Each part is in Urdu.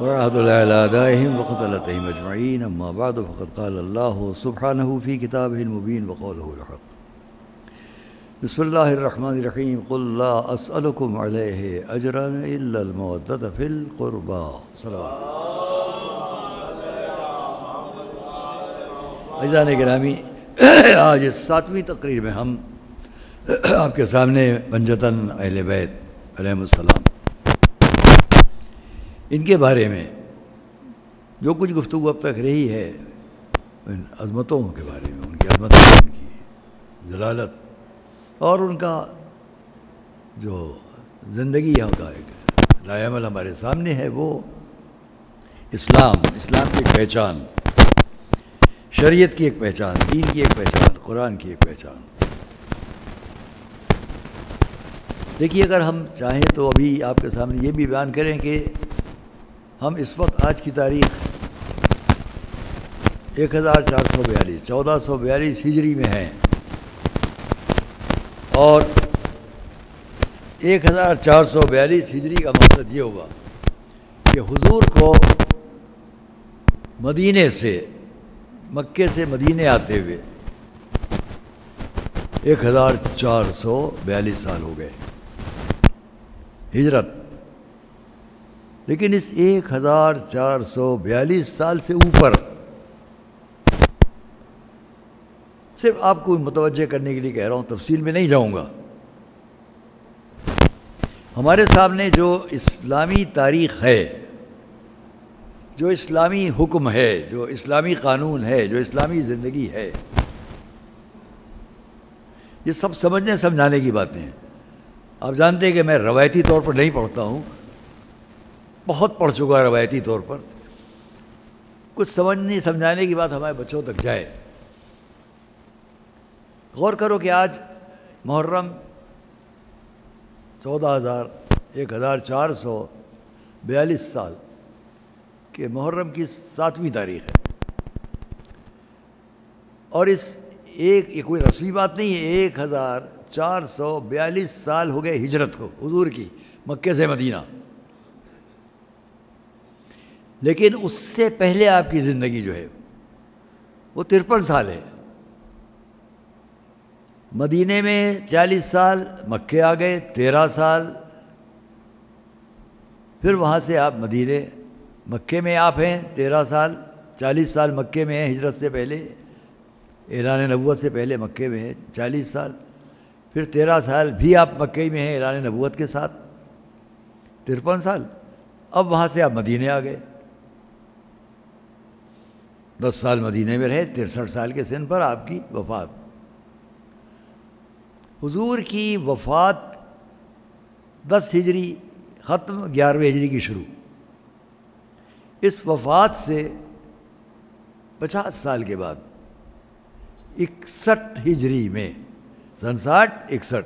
ورحمة الله على أعدائهم وقتلتهم أجمعين. أما بعد فقد قال الله سبحانه في كتابه المبين وقوله الحق. بسم الله الرحمن الرحيم. قل لا أسألكم عليه أجرا إلا المودة في القربى. صلوات. عزیزان گرامی، آج اس 7ویں تقریر میں ہم آپ کے سامنے بنجتاً اہل بیت علیہم السلام ان کے بارے میں جو کچھ گفتگو اب تک رہی ہے، ان عظمتوں کے بارے میں، ان کی عظمت، ان کی جلالت اور ان کا جو زندگی کا ایک لائحہ عمل ہمارے سامنے ہے، وہ اسلام کی ایک پہچان، شریعت کی ایک پہچان، دین کی ایک پہچان، قرآن کی ایک پہچان. دیکھیے، اگر ہم چاہیں تو ابھی آپ کے سامنے یہ بھی بیان کریں کہ ہم اس وقت آج کی تاریخ 1442 ہجری میں ہیں، اور 1442 ہجری کا مقصد یہ ہوگا کہ حضور کو مدینے سے، مکے سے مدینے آتے ہوئے 1442 سال ہو گئے ہجرت. لیکن اس 1442 سال سے اوپر صرف آپ کو متوجہ کرنے کے لیے کہہ رہا ہوں، تفصیل میں نہیں جاؤں گا. ہمارے سامنے جو اسلامی تاریخ ہے، جو اسلامی حکم ہے، جو اسلامی قانون ہے، جو اسلامی زندگی ہے، یہ سب سمجھنے سمجھانے کی باتیں ہیں. آپ جانتے ہیں کہ میں روایتی طور پر نہیں پڑھتا ہوں، بہت پڑھ چکا روایتی طور پر. کچھ سمجھنے سمجھانے کی بات ہمارے بچوں تک جائے. غور کرو کہ آج محرم 1442 سال کہ محرم کی 7ویں تاریخ ہے، اور یہ کوئی رسمی بات نہیں ہے. 1442 سال ہو گئے ہجرت کو حضور کی، مکے سے مدینہ. لیکن اس سے پہلے آپ کی زندگی جو ہے وہ 53 سال ہے. مدینے میں 40 سال، مکے آ گئے 13 سال، پھر وہاں سے آپ مکے میں آپ ہیں 13 سال، 40 سال مکے میں ہیں ہجرت سے پہلے، اعلان نبوت سے پہلے مکے میں ہیں 40 سال، پھر 13 سال بھی آپ مکے میں ہیں اعلان نبوت کے ساتھ، 53 سال. اب وہاں سے آپ مدینے آ گئے، 10 سال مدینے میں رہے، 63 سال کے سن پر آپ کی وفات. حضور کی وفات 10 ہجری ختم، 11ویں ہجری کی شروع. اس وفات سے 50 سال کے بعد 61 ہجری میں، سن 61،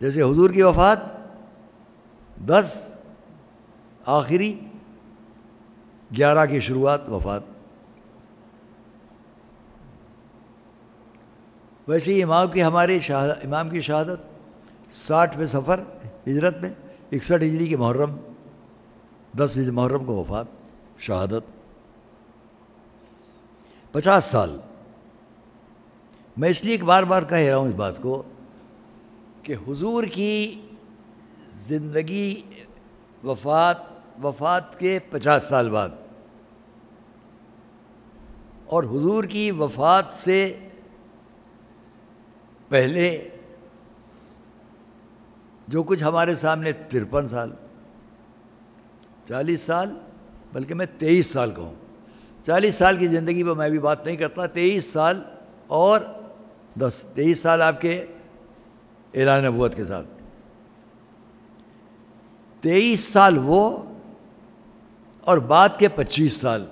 جیسے حضور کی وفات 10 آخری، 11 کی شروعات وفات. ویسے ہی امام کی شہادت 60 میں سفر ہجرت میں، 61 ہجری کے محرم، 10 محرم کو وفات، شہادت. 50 سال. میں اس لیے بار بار کہہ رہا ہوں اس بات کو کہ حضور کی زندگی، وفات کے 50 سال بعد، اور حضور کی وفات سے پہلے جو کچھ ہمارے سامنے 53 سال، 40 سال، بلکہ میں 23 سال کہوں، 40 سال کی زندگی پر میں بھی بات نہیں کرتا. 23 سال اور 23 سال آپ کے اعلان نبوت کے ساتھ، 23 سال وہ، اور بعد کے 25 سال.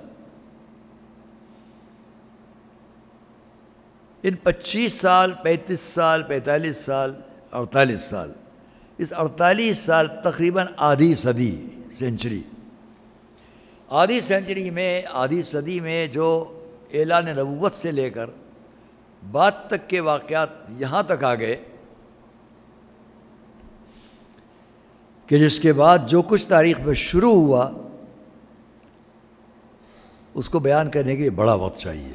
ان 25 سال، 35 سال، 45 سال، 48 سال، اس 48 سال تقریباً آدھی سینچری. آدھی صدی میں جو اعلان نبوت سے لے کر بعد تک کے واقعات یہاں تک آ گئے کہ جس کے بعد جو کچھ تاریخ میں شروع ہوا اس کو بیان کرنے کے لیے بڑا وقت چاہیے۔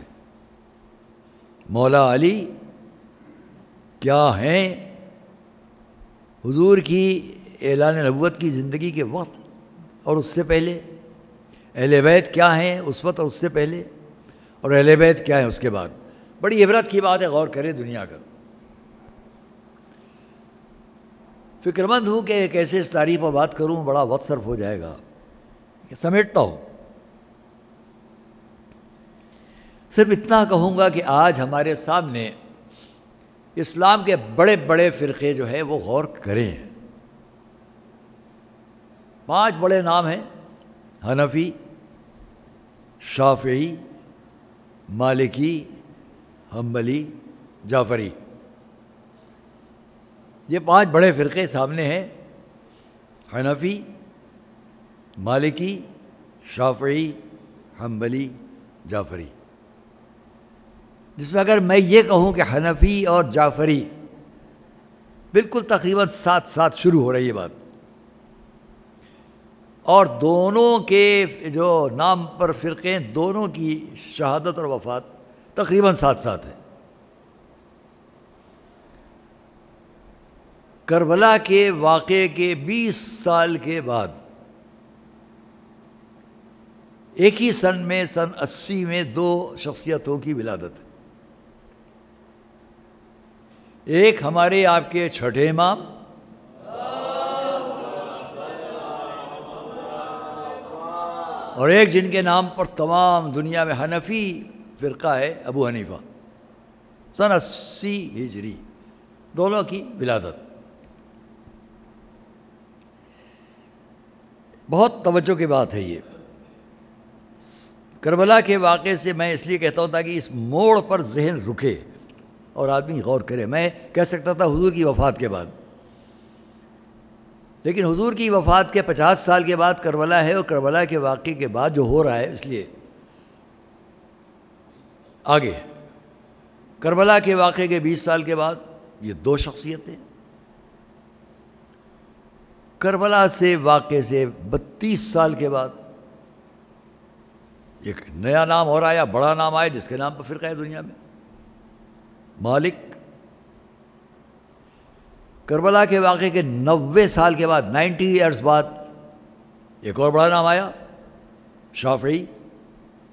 مولا علی کیا ہیں حضور کی اعلان نبوت کی زندگی کے وقت اور اس سے پہلے، اہل بیت کیا ہیں اس وقت اور اس سے پہلے، اور اہل بیت کیا ہیں اس کے بعد۔ بڑی عبرت کی بات ہے، غور کرے دنیا کا۔ فکر مند ہوں کہ کیسے اس تاریخ پر بات کروں، بڑا وقت صرف ہو جائے گا، سمیٹتا ہوں۔ صرف اتنا کہوں گا کہ آج ہمارے سامنے اسلام کے بڑے بڑے فرقے جو ہیں وہ غور کریں۔ 5 بڑے نام ہیں: حنفی، شافعی، مالکی، حنبلی، جعفری۔ یہ 5 بڑے فرقے سامنے ہیں: حنفی، مالکی، شافعی، حنبلی، جعفری۔ جس میں اگر میں یہ کہوں کہ حنفی اور جعفری بالکل تقریباً ساتھ ساتھ شروع ہو رہی ہے بات، اور دونوں کے جو نام پر فرقے ہیں دونوں کی شہادت اور وفات تقریباً ساتھ ساتھ ہے۔ کربلا کے واقعے کے 20 سال کے بعد ایک ہی سن میں، سن 80 میں 2 شخصیتوں کی ولادت ہے۔ ایک ہمارے آپ کے چھٹے امام اور ایک جن کے نام پر تمام دنیا میں حنفی فرقہ ہے، ابو حنیفہ، سن 80 ہجری، دونوں کی ولادت۔ بہت توجہ کی بات ہے یہ۔ کربلا کے واقعے سے میں اس لیے کہتا ہوں تاکہ اس موڑ پر ذہن رکے اور آدمی غور کرے۔ میں کہہ سکتا تھا حضور کی وفات کے بعد، لیکن حضور کی وفات کے 50 سال کے بعد کربلا ہے، اور کربلا کے واقعے کے بعد جو ہو رہا ہے، اس لیے آگے کربلا کے واقعے کے 20 سال کے بعد یہ 2 شخصیتیں، کربلا سے واقعے سے 32 سال کے بعد ایک نیا نام ہو رہا ہے، یا بڑا نام آئے جس کے نام پر فرقہ ہے دنیا میں، مالک۔ کربلا کے واقعے کے 90 سال کے بعد، 90 ایئرز بعد ایک اور بڑا نام آیا، شافعی،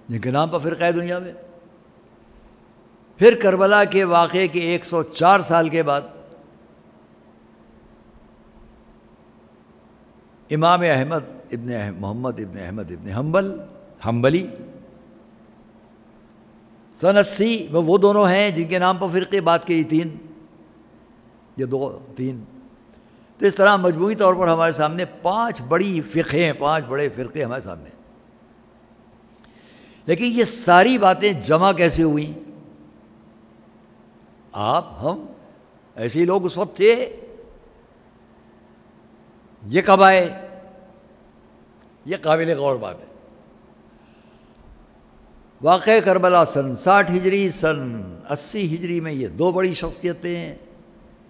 جن کے نام پر فرقہ ہے دنیا میں۔ پھر کربلا کے واقعے کے 104 سال کے بعد امام احمد ابن محمد ابن احمد ابن حنبل، حنبلی، سن 80 میں وہ دونوں ہیں جن کے نام پر فرقے بعد کے 3، یہ 2-3۔ تو اس طرح مجموعی طور پر ہمارے سامنے 5 بڑی فقہیں ہیں، 5 بڑے فرقے ہمارے سامنے۔ لیکن یہ ساری باتیں جمع کیسے ہوئیں؟ آپ، ہم، ایسے ہی لوگ اس وقت تھے؟ یہ کب آئے؟ یہ قابل غور بات ہے۔ واقعہ کربلا سن 60 ہجری، سن 80 ہجری میں یہ 2 بڑی شخصیتیں ہیں۔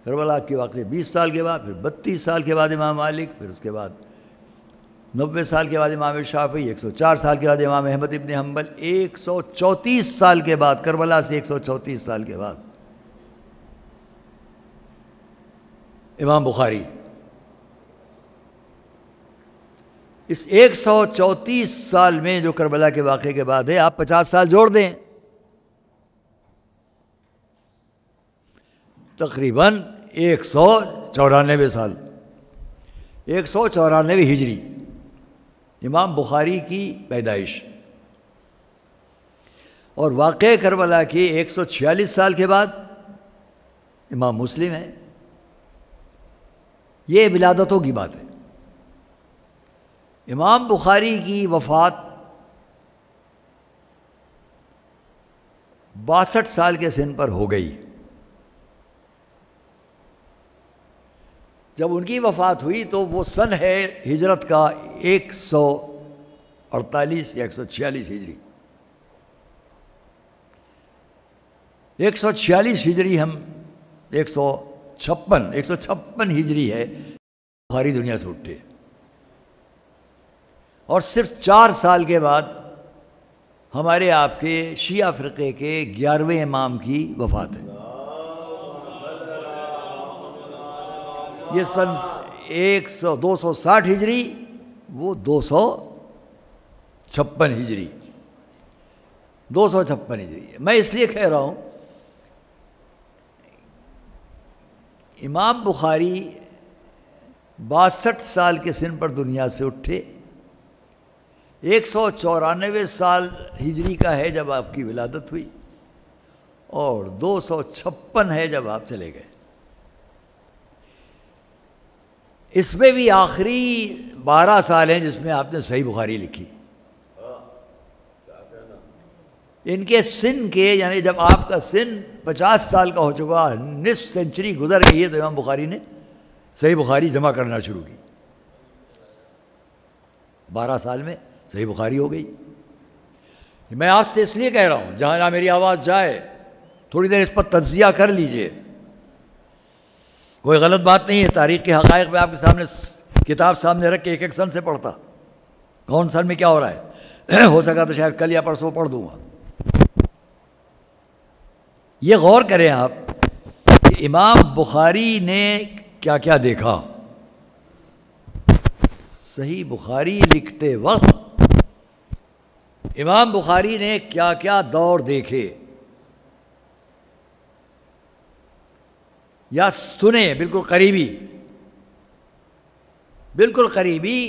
کربلا کے واقعے 20 سال کے بعد، پھر 32 سال کے بعد امام مالک، پھر اس کے بعد 90 سال کے بعد امام شافعی، 104 سال کے بعد امام احمد ابن حنبل، 134 سال کے بعد، کربلا سے 134 سال کے بعد امام بخاری۔ اس 134 سال میں جو کربلا کے واقعے کے بعد ہے، آپ 50 سال جوڑ دیں، تقریباً 194 سال، 194 ہجری امام بخاری کی پیدائش، اور واقعہ کربلا کے 146 سال کے بعد امام مسلم ہے۔ یہ ولادتوں کی بات ہے۔ امام بخاری کی وفات 62 سال کے سن پر ہو گئی۔ جب ان کی وفات ہوئی تو وہ سن ہے ہجرت کا 148 یا 146 ہجری، 146 ہجری، ہم 156 ہجری ہے بخاری دنیا سے اٹھے، اور صرف 4 سال کے بعد ہمارے آپ کے شیعہ فرقے کے 11ویں امام کی وفات ہے. یہ سن 260 ہجری، وہ 256 ہجری. 256 ہجری. میں اس لیے کہہ رہا ہوں امام بخاری 62 سال کے سن پر دنیا سے اٹھے. 194 سال ہجری کا ہے جب آپ کی ولادت ہوئی، اور 256 ہے جب آپ چلے گئے. اس میں بھی آخری 12 سال ہیں جس میں آپ نے صحیح بخاری لکھی. ان کے سن کے، یعنی جب آپ کا سن 50 سال کا ہو چکا، نصف سینچری گزر گئی ہے، تو امام بخاری نے صحیح بخاری جمع کرنا شروع کی. 12 سال میں صحیح بخاری ہو گئی. میں آپ سے اس لیے کہہ رہا ہوں جہاں جہاں میری آواز جائے تھوڑی دیر اس پر تجزیہ کر لیجئے. کوئی غلط بات نہیں ہے. تاریخ کے حقائق میں آپ کے سامنے کتاب سامنے رکھ کے ایک ایک سن سے پڑھتا، کون سن میں کیا ہو رہا ہے. ہو سکا تو شاید کل یا پرسوں پڑھ دوں گا. یہ غور کریں آپ کہ امام بخاری نے کیا کیا دیکھا. صحیح بخاری لکھتے وقت امام بخاری نے کیا کیا دور دیکھے یا سنے. بالکل قریبی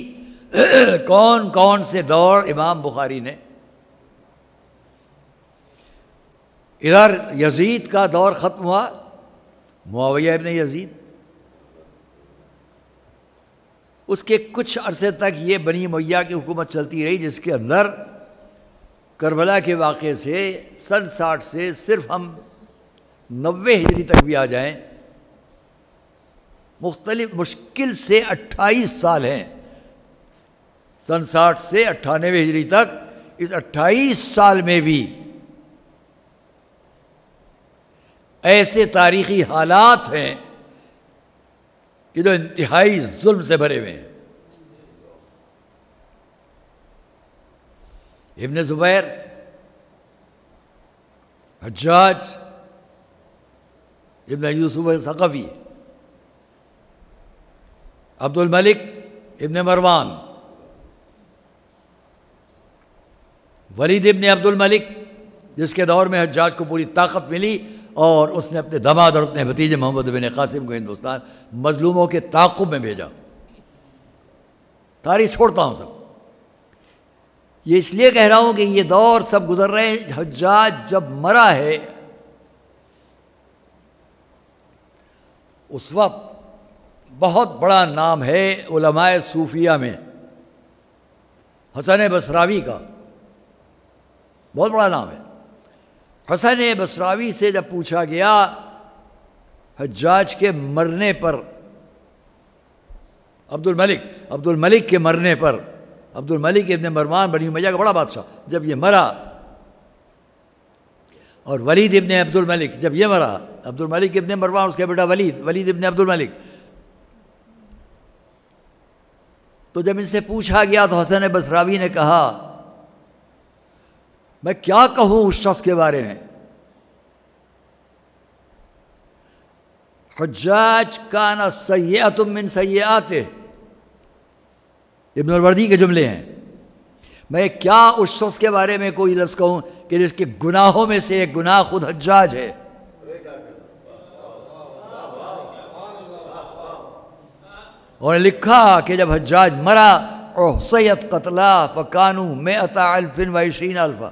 کون کون سے دور امام بخاری نے. ادھر یزید کا دور ختم ہوا، معاویہ ابن یزید. اس کے کچھ عرصے تک یہ بنی امیہ کی حکومت چلتی رہی، جس کے اندر کربلا کے واقعے سے سن 60 سے صرف ہم 90 ہجری تک بھی آ جائیں، مشکل سے 28 سال ہیں. سن 60 سے 98 ہجری تک، اس 28 سال میں بھی ایسے تاریخی حالات ہیں کہ جو انتہائی ظلم سے بھرے ہوئے ہیں. ابن زبیر، حجاج ابن یوسف ثقفی، عبد الملک ابن مروان، ولید ابن عبد الملک، جس کے دور میں حجاج کو پوری طاقت ملی اور اس نے اپنے دماد اور اپنے بھتیجے محمد بن قاسم کو ہندوستان مظلوموں کے تعاقب میں بھیجا. تاریخ چھوڑتا ہوں سب. یہ اس لیے کہہ رہا ہوں کہ یہ دور سب گزر رہے ہیں. حجاج جب مرا ہے اس وقت بہت بڑا نام ہے علماء صوفیہ میں حسن بصراوی کا، بہت بڑا نام ہے. حسن بصراوی سے جب پوچھا گیا حجاج کے مرنے پر، عبد الملک کے مرنے پر، عبد الملک ابن مروان بنی امیہ کا بڑا بادشاہ جب یہ مرا، اور ولید ابن عبد الملک جب یہ مرا، عبد الملک ابن مروان اس کا بیٹا ولید ابن عبد الملک. تو جب ان سے پوچھا گیا تو حسن بصراوی نے کہا میں کیا کہوں اس شخص کے بارے میں. حجاج کان سیئۃ من سیئاتہ، ابن الوردی کے جملے ہیں. میں کیا اس شخص کے بارے میں کوئی لفظ کہوں کہ جس کے گناہوں میں سے ایک گناہ خود حجاج ہے. اور لکھا کہ جب حجاج مرا احصیت قتلا فکانوا 120,000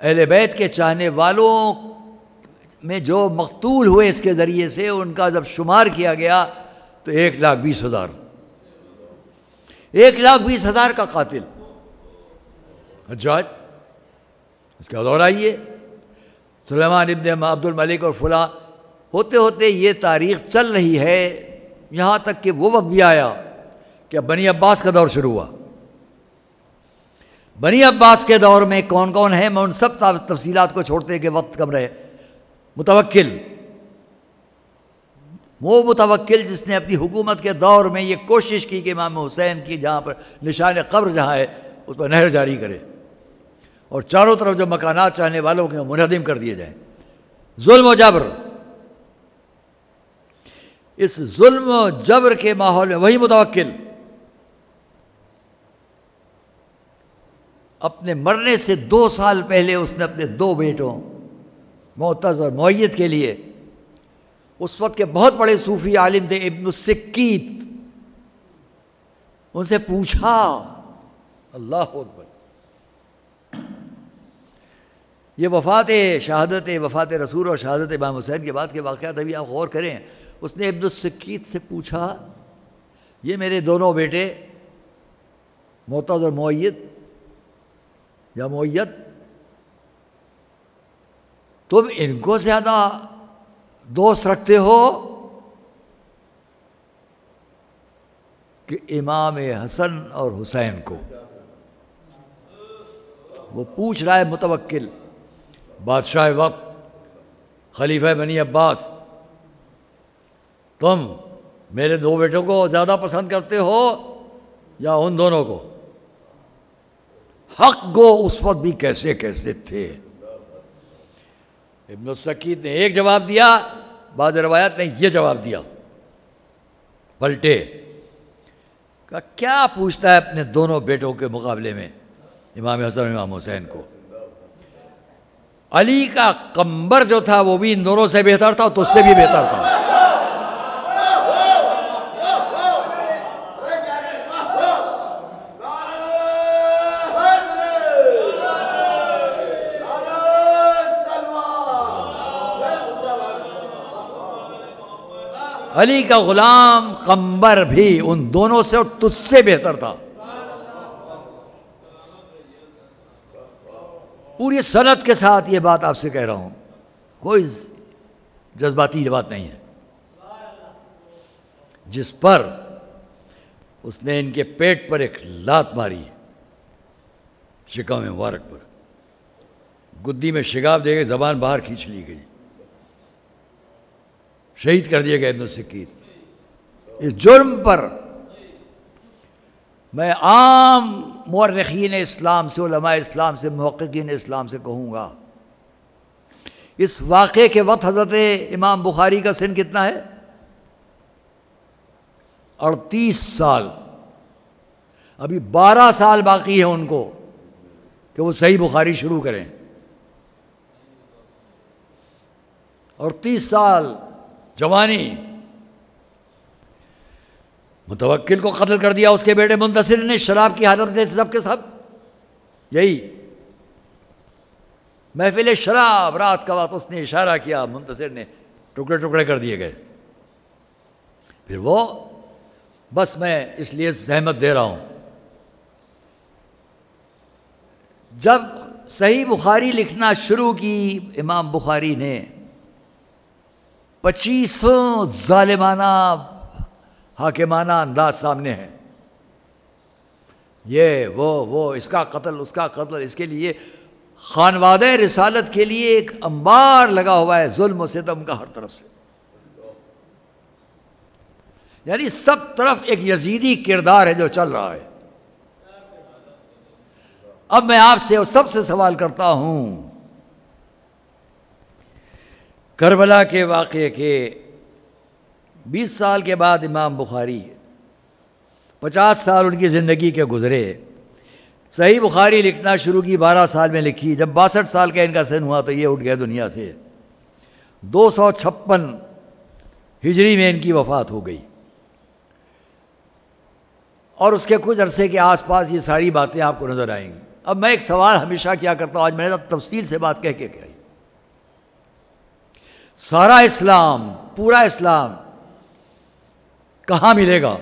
اہل بیت کے چاہنے والوں میں جو مقتول ہوئے اس کے ذریعے سے، ان کا جب شمار کیا گیا تو 1,20,000. 1,20,000 کا قاتل حجاج. اس کا دور آئیے سلیمان ابن عبد الملک اور فلاں ہوتے ہوتے یہ تاریخ چل رہی ہے، یہاں تک کہ وہ وقت بھی آیا کہ بنی عباس کا دور شروع ہوا. بنی عباس کے دور میں کون کون ہیں، میں ان سب تفصیلات کو چھوڑتے کہ وقت کم رہے. متوکل، وہ متوکل جس نے اپنی حکومت کے دور میں یہ کوشش کی کہ امام حسین کی جہاں پر نشان قبر جہاں ہے اس پر نہر جاری کرے. اور چاروں طرف جو مکانات چاہنے والوں کے منہدم کر دیے جائیں. ظلم و جبر. اس ظلم و جبر کے ماحول میں وہی متوکل اپنے مرنے سے 2 سال پہلے اس نے اپنے 2 بیٹوں معتز اور مؤید کے لیے، اس وقت کے بہت بڑے صوفی عالم تھے ابن السکیت، ان سے پوچھا. اللہ اکبر. یہ وفات رسول اور شہادت امام حسین کے بعد کے واقعات ابھی آپ غور کریں. اس نے ابن السکیت سے پوچھا، یہ میرے دونوں بیٹے معتز اور مؤید یا مؤید، تم ان کو زیادہ دوست رکھتے ہو کہ امام حسن اور حسین کو؟ وہ پوچھ رہا ہے متوکل، بادشاہ وقت، خلیفہ بنی عباس، تم میرے 2 بیٹوں کو زیادہ پسند کرتے ہو یا ان دونوں کو؟ حق گو اس وقت بھی کیسے کیسے تھے. ابن السکیت نے ایک جواب دیا، بعض روایات نے یہ جواب دیا، پلٹے. کہا کیا پوچھتا ہے اپنے دونوں بیٹوں کے مقابلے میں امام حسن اور امام حسین کو؟ علی کا قمبر جو تھا وہ بھی ان دونوں سے بہتر تھا اور تجھ سے بھی بہتر تھا. علی کا غلام قمبر بھی ان دونوں سے اور تجھ سے بہتر تھا. پوری سند کے ساتھ یہ بات آپ سے کہہ رہا ہوں، کوئی جذباتی بات نہیں ہے. جس پر اس نے ان کے پیٹ پر ایک لات ماری، شکم مبارک پر، گدی میں شگاف دے کے زبان باہر کھینچ لی گئی، شہید کر دیا گیا ابن السکیت. اس جرم پر میں عام مورخین اسلام سے، علماء اسلام سے، محققین اسلام سے کہوں گا، اس واقعے کے وقت حضرت امام بخاری کا سن کتنا ہے؟ 38 سال. ابھی 12 سال باقی ہے ان کو کہ وہ صحیح بخاری شروع کریں. 38 سال جوانی. متوکل کو قتل کر دیا اس کے بیٹے منتصر نے، شراب کی حالت میں سب کے سب. یہی محفل شراب رات کا وقت، اس نے اشارہ کیا، منتصر نے ٹکڑے ٹکڑے کر دیے گئے. پھر وہ بس میں اس لیے زحمت دے رہا ہوں، جب صحیح بخاری لکھنا شروع کی امام بخاری نے 2500 ظالمانہ حاکمانہ انداز سامنے ہے. یہ وہ اس کا قتل، اس کا قتل، اس کے لیے خانوادہ رسالت کے لیے ایک انبار لگا ہوا ہے ظلم و ستم کا ہر طرف سے. یعنی سب طرف ایک یزیدی کردار ہے جو چل رہا ہے. اب میں آپ سے اور سب سے سوال کرتا ہوں، کربلا کے واقعے کے 20 سال کے بعد امام بخاری، 50 سال ان کی زندگی کے گزرے، صحیح بخاری لکھنا شروع کی 12 سال میں لکھی. جب 62 سال کا ان کا سن ہوا تو یہ اٹھ گئے دنیا سے. 256 ہجری میں ان کی وفات ہو گئی. اور اس کے کچھ عرصے کے آس پاس یہ ساری باتیں آپ کو نظر آئیں گی. اب میں ایک سوال ہمیشہ کیا کرتا ہوں، آج میں نے تفصیل سے بات کہہ کے کہی. سارا اسلام، پورا اسلام کہاں ملے گا؟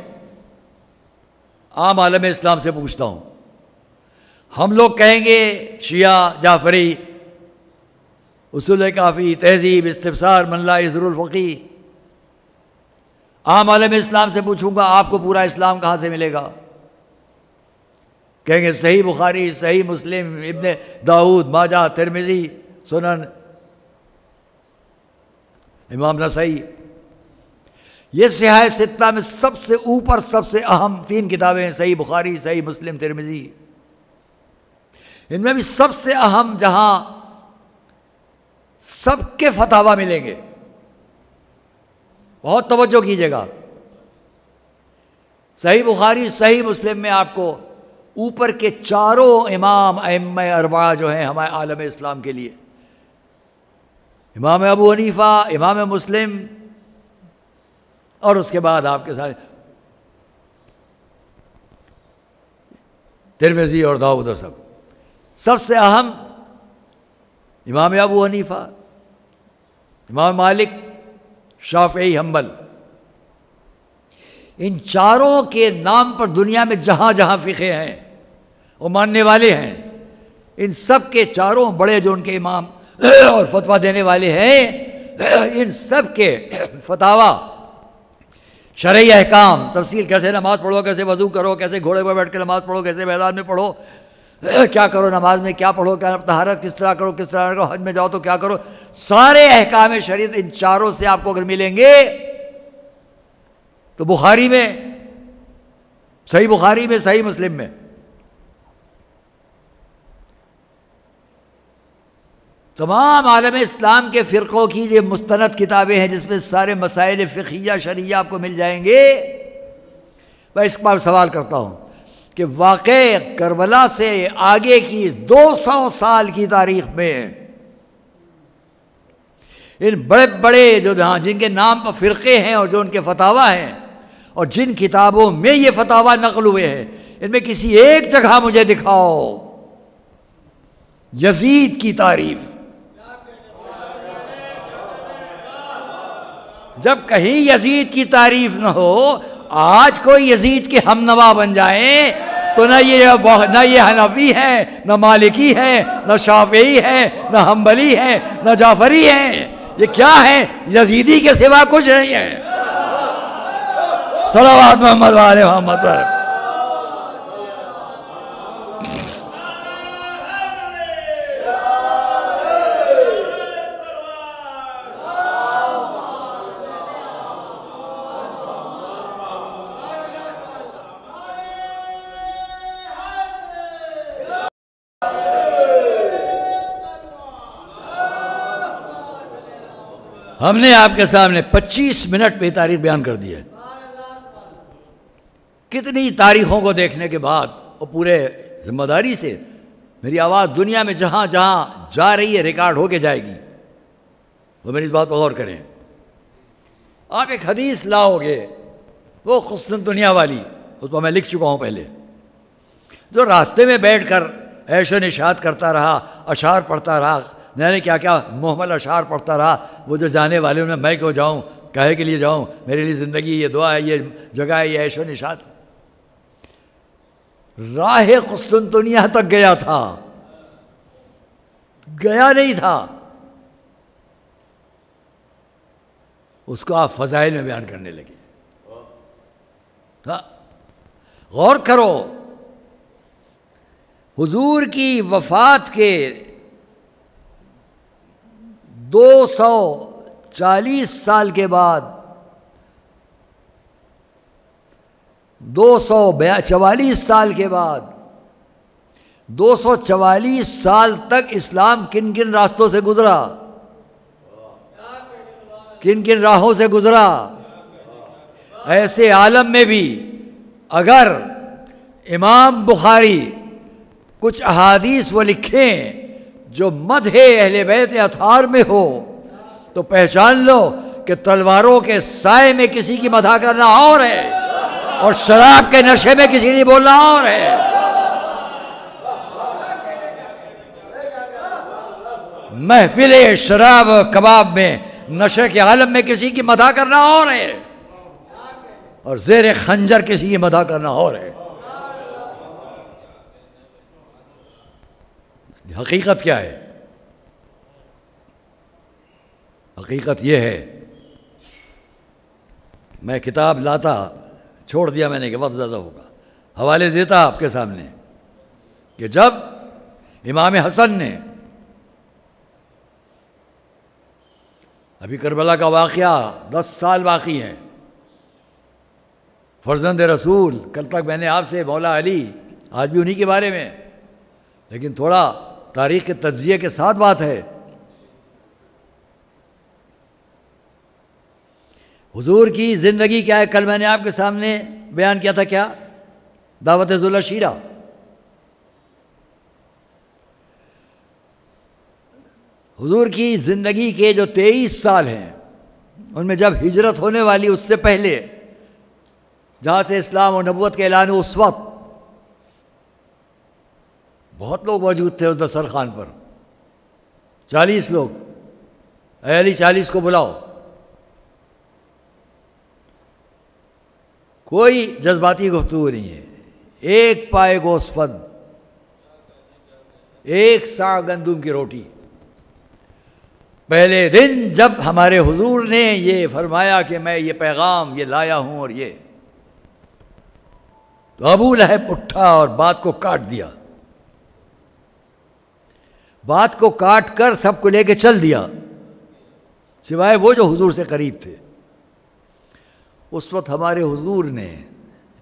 عام عالم اسلام سے پوچھتا ہوں. ہم لوگ کہیں گے شیعہ، جعفری، اصول کافی، تہذیب، استفسار، من لا یضر الفقیہ. عام عالم اسلام سے پوچھوں گا آپ کو پورا اسلام کہاں سے ملے گا؟ کہیں گے صحیح بخاری، صحیح مسلم، ابن داؤد، ماجہ، ترمذی، سنن، امام نسائی. یہ صحاح ستہ میں سب سے اوپر، سب سے اہم 3 کتابیں ہیں، صحیح بخاری، صحیح مسلم، ترمذی. ان میں بھی سب سے اہم جہاں سب کے فتاوی ملیں گے، بہت توجہ کیجیے گا، صحیح بخاری صحیح مسلم میں آپ کو اوپر کے چاروں امام ائمہ اربعہ جو ہیں ہمارے عالم اسلام کے لیے، امام ابو حنیفہ، امام مسلم، اور اس کے بعد آپ کے ساتھ ترمذی اور داؤد اور سب سے اہم امام ابو حنیفہ، امام مالک، شافعی، حنبل، ان چاروں کے نام پر دنیا میں جہاں جہاں فقہ ہیں وہ ماننے والے ہیں، ان سب کے چاروں بڑے جو ان کے امام اور فتویٰ دینے والے ہیں، ان سب کے فتاوی، شرعی احکام، تفصیل، کیسے نماز پڑھو، کیسے وضو کرو، کیسے گھوڑے پر بیٹھ کے نماز پڑھو، کیسے میدان میں پڑھو، کیا کرو نماز میں، کیا پڑھو، کیا طہارت کس طرح کرو، کس طرح کرو، حج میں جاؤ تو کیا کرو، سارے احکام شریعت ان چاروں سے آپ کو اگر ملیں گے تو بخاری میں، صحیح بخاری میں، صحیح مسلم میں، تمام عالم اسلام کے فرقوں کی یہ مستند کتابیں ہیں جس میں سارے مسائل فقہیہ شرعیہ آپ کو مل جائیں گے۔ میں اس بار سوال کرتا ہوں کہ واقع کربلا سے آگے کی 200 سال کی تاریخ میں ان بڑے بڑے جو جن کے نام پر فرقے ہیں اور جو ان کے فتاوی ہیں اور جن کتابوں میں یہ فتاوی نقل ہوئے ہیں، ان میں کسی ایک جگہ مجھے دکھاؤ یزید کی تعریف۔ جب کہیں یزید کی تعریف نہ ہو، آج کوئی یزید کے ہم نوا بن جائیں تو نہ یہ حنفی ہے، نہ مالکی ہے، نہ شافعی ہے، نہ حنبلی ہے، نہ جعفری ہے، یہ کیا ہے؟ یزیدی کے سوا کچھ نہیں ہے۔ صلوات محمد و آل محمد پر۔ ہم نے آپ کے سامنے 25 منٹ میں تاریخ بیان کر دی ہے۔ کتنی تاریخوں کو دیکھنے کے بعد اور پورے ذمہ داری سے میری آواز دنیا میں جہاں جہاں جا رہی ہے ریکارڈ ہو کے جائے گی، وہ میری اس بات پر غور کریں۔ آپ ایک حدیث لاؤ گے، وہ قسطنطنیہ والی، اس پر میں لکھ چکا ہوں پہلے، جو راستے میں بیٹھ کر عیش و نشاط کرتا رہا، اشعار پڑھتا رہا، میں نے کیا کیا محمل اشعار پڑھتا رہا، وہ جو جانے والے انہیں میں کیوں جاؤں، کہے کے لیے جاؤں، میرے لیے زندگی یہ دعا ہے، یہ جگہ ہے، یہ عیش و نشاط، راہ قسطنطنیہ تک گیا تھا، گیا نہیں تھا، اس کو آپ فضائل میں بیان کرنے لگے۔ غور کرو، حضور کی وفات کے 240 سال کے بعد، 244 سال کے بعد، 244 سال تک اسلام کن کن راستوں سے گزرا، کن کن راہوں سے گزرا۔ ایسے عالم میں بھی اگر امام بخاری کچھ احادیث وہ لکھیں جو مدح اہل بیت اطہار میں ہو تو پہچان لو کہ تلواروں کے سائے میں کسی کی مدح کرنا اور ہے اور شراب کے نشے میں کسی نہیں بولنا اور ہے۔ محفل شراب کباب میں نشے کے عالم میں کسی کی مدح کرنا اور ہے اور زیر خنجر کسی کی مدح کرنا اور ہے۔ حقیقت کیا ہے؟ حقیقت یہ ہے، میں کتاب لاتا، چھوڑ دیا میں نے کہ وقت زیادہ ہوگا، حوالے دیتا آپ کے سامنے کہ جب امام حسن نے، ابھی کربلا کا واقعہ 10 سال باقی ہیں، فرزند رسول، کل تک میں نے آپ سے مولا علی، آج بھی انہی کے بارے میں لیکن تھوڑا تاریخ کے تجزیے کے ساتھ بات ہے. حضور کی زندگی کیا ہے؟ کل میں نے آپ کے سامنے بیان کیا تھا. کیا؟ دعوت ذوالشیرہ. حضور کی زندگی کے جو 23 سال ہیں ان میں جب ہجرت ہونے والی اس سے پہلے جہاں سے اسلام و نبوت کے اعلان اس وقت بہت لوگ موجود تھے اس دسترخوان پر. 40 لوگ. اے علی 40 کو بلاؤ. کوئی جذباتی گفتگو نہیں ہے. ایک پائے گوشت فن، ایک سا گندم کی روٹی. پہلے دن جب ہمارے حضور نے یہ فرمایا کہ میں یہ پیغام یہ لایا ہوں اور یہ، تو ابو لہب اٹھا اور بات کو کاٹ دیا. بات کو کاٹ کر سب کو لے کے چل دیا سوائے وہ جو حضور سے قریب تھے. اس وقت ہمارے حضور نے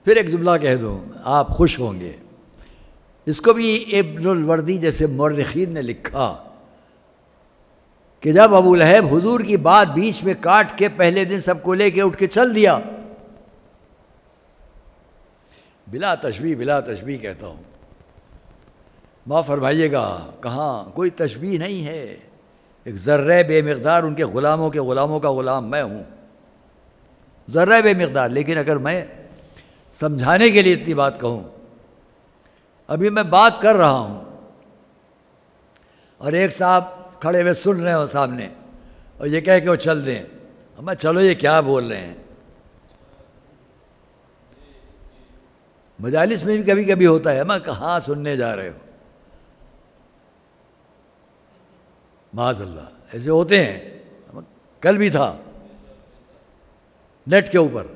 پھر ایک جملہ کہہ دوں، آپ خوش ہوں گے. اس کو بھی ابن الوردی جیسے مورخین نے لکھا کہ جب ابو لہب حضور کی بات بیچ میں کاٹ کے پہلے دن سب کو لے کے اٹھ کے چل دیا، بلا تشبیہ کہتا ہوں، معاف فرمائیے گا، کہاں کوئی تشبیہ نہیں ہے. ایک ذرہ بے مقدار ان کے غلاموں کا غلام میں ہوں، ذرہ بے مقدار. لیکن اگر میں سمجھانے کے لیے اتنی بات کہوں، ابھی میں بات کر رہا ہوں اور ایک صاحب کھڑے ہوئے سن رہے ہو سامنے اور یہ کہہ کہ وہ چل دیں، میں چلو یہ کیا بول رہے ہیں. مجالس میں بھی کبھی کبھی ہوتا ہے، میں کہاں سننے جا رہے ہو، معاذ اللہ ایسے ہوتے ہیں. کل بھی تھا نیٹ کے اوپر،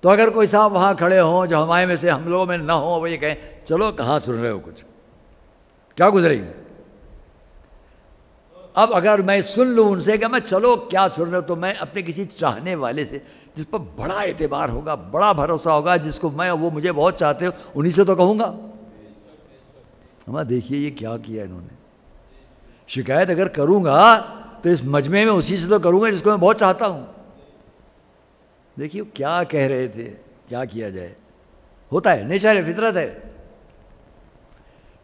تو اگر کوئی صاحب وہاں کھڑے ہوں جو ہمارے میں سے ہم لوگوں میں نہ ہوں، وہ یہ کہیں چلو کہاں سن رہے ہو، کچھ کیا گزرے گی. اب اگر میں سن لوں ان سے کہ میں چلو کیا سن رہے ہو، تو میں اپنے کسی چاہنے والے سے جس پر بڑا اعتبار ہوگا، بڑا بھروسہ ہوگا، جس کو میں وہ مجھے بہت چاہتے ہو، انہی سے تو کہوں گا. دیکھیے یہ کیا کیا انہوں نے. شکایت اگر کروں گا تو اس مجمع میں اسی سے تو کروں گا جس کو میں بہت چاہتا ہوں. دیکھیے کیا کہہ رہے تھے، کیا کیا جائے. ہوتا ہے، نیچر ہے، فطرت ہے.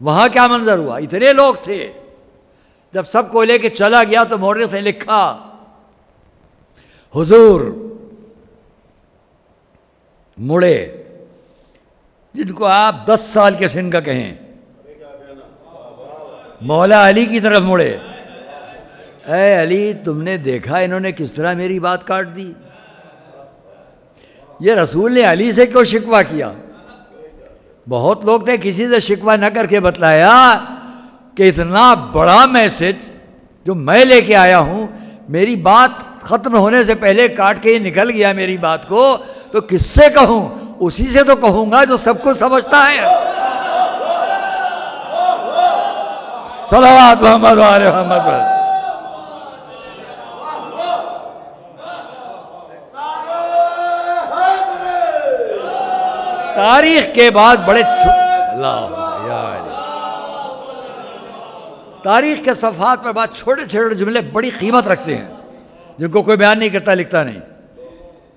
وہاں کیا منظر ہوا، اتنے لوگ تھے. جب سب کو لے کے چلا گیا تو مورخ نے لکھا حضور مڑے، جن کو آپ 10 سال کے سن کا کہیں، مولا علی کی طرف مڑے. اے علی تم نے دیکھا انہوں نے کس طرح میری بات کاٹ دی. یہ رسول نے علی سے کیوں شکوہ کیا؟ بہت لوگ تھے کسی سے شکوہ نہ کر کے بتلایا کہ اتنا بڑا میسج جو میں لے کے آیا ہوں، میری بات ختم ہونے سے پہلے کاٹ کے نکل گیا میری بات کو، تو کس سے کہوں؟ اسی سے تو کہوں گا جو سب کو سمجھتا ہے. صلوات محمد و آل محمد. تاریخ کے بعد بڑے تاریخ کے صفحات پر بات چھوٹے چھوٹے جملے بڑی قیمت رکھتے ہیں، جن کو کوئی بیان نہیں کرتا، لکھتا نہیں.